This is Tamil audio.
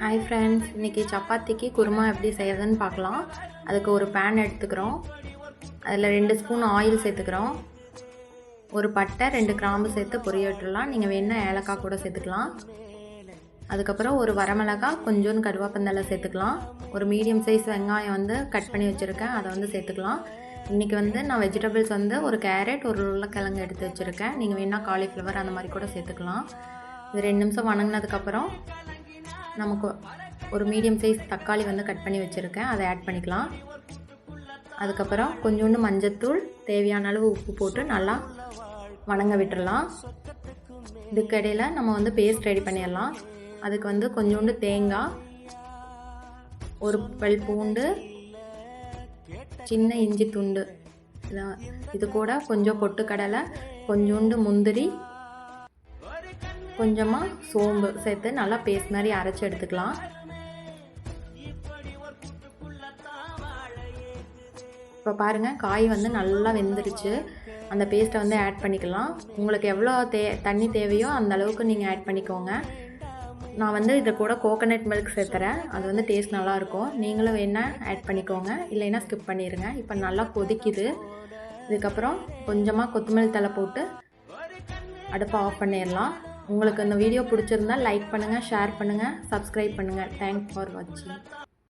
ஹாய் ஃப்ரெண்ட்ஸ், இன்றைக்கி சப்பாத்திக்கு குருமா எப்படி செய்யறதுன்னு பார்க்கலாம். அதுக்கு ஒரு பேன் எடுத்துக்கிறோம். அதில் 2 ஸ்பூன் ஆயில் சேர்த்துக்கிறோம். ஒரு பட்டை 2 கிராம்பு சேர்த்து பொரிய விட்டுடலாம். நீங்கள் வேணால் ஏலக்காய் கூட சேர்த்துக்கலாம். அதுக்கப்புறம் ஒரு வரமிளகாய், கொஞ்சோண்டு கருவேப்பந்தலை சேர்த்துக்கலாம். ஒரு மீடியம் சைஸ் வெங்காயம் கட் பண்ணி வச்சுருக்கேன், அதை சேர்த்துக்கலாம். இன்றைக்கி நான் வெஜிடபிள்ஸ் ஒரு கேரட், ஒரு உருளைக்கிழங்கு எடுத்து வச்சுருக்கேன். நீங்கள் வேணால் காலிஃப்ளவர் அந்த மாதிரி கூட சேர்த்துக்கலாம். இது 2 நிமிஷம் வணங்கினதுக்கப்புறம் நமக்கு ஒரு மீடியம் சைஸ் தக்காளி கட் பண்ணி வச்சுருக்கேன், அதை ஆட் பண்ணிக்கலாம். அதுக்கப்புறம் கொஞ்சோண்டு மஞ்சத்தூள், தேவையான அளவு உப்பு போட்டு நல்லா வணங்க விட்டுடலாம். இதுக்கடையில் நம்ம பேஸ்ட் ரெடி பண்ணிடலாம். அதுக்கு கொஞ்சோண்டு தேங்காய், ஒரு பல் பூண்டு, சின்ன இஞ்சி துண்டு, இது கூட கொஞ்சம் பொட்டுக்கடலை, கொஞ்சோண்டு முந்திரி, கொஞ்சமாக சோம்பு சேர்த்து நல்லா பேஸ்ட் மாதிரி அரைச்சி எடுத்துக்கலாம். இப்போ பாருங்கள், காய் நல்லா வெந்துருச்சு. அந்த பேஸ்ட்டை ஆட் பண்ணிக்கலாம். உங்களுக்கு எவ்வளோ தண்ணி தேவையோ அந்த அளவுக்கு நீங்கள் ஆட் பண்ணிக்கோங்க. நான் இதை கூட கோகோனட் மில்க் சேர்த்துறேன், அது டேஸ்ட் நல்லாயிருக்கும். நீங்களும் வேணால் ஆட் பண்ணிக்கோங்க, இல்லைன்னா ஸ்கிப் பண்ணிடுங்க. இப்போ நல்லா கொதிக்குது. இதுக்கப்புறம் கொஞ்சமாக கொத்தமல்லி தழை போட்டு அடுப்பை ஆஃப் பண்ணிடலாம். உங்களுக்கு இந்த வீடியோ பிடிச்சிருந்தா லைக் பண்ணுங்கள், ஷேர் பண்ணுங்கள், சப்ஸ்கிரைப் பண்ணுங்கள். தேங்க்ஸ் ஃபார் வாட்சிங்.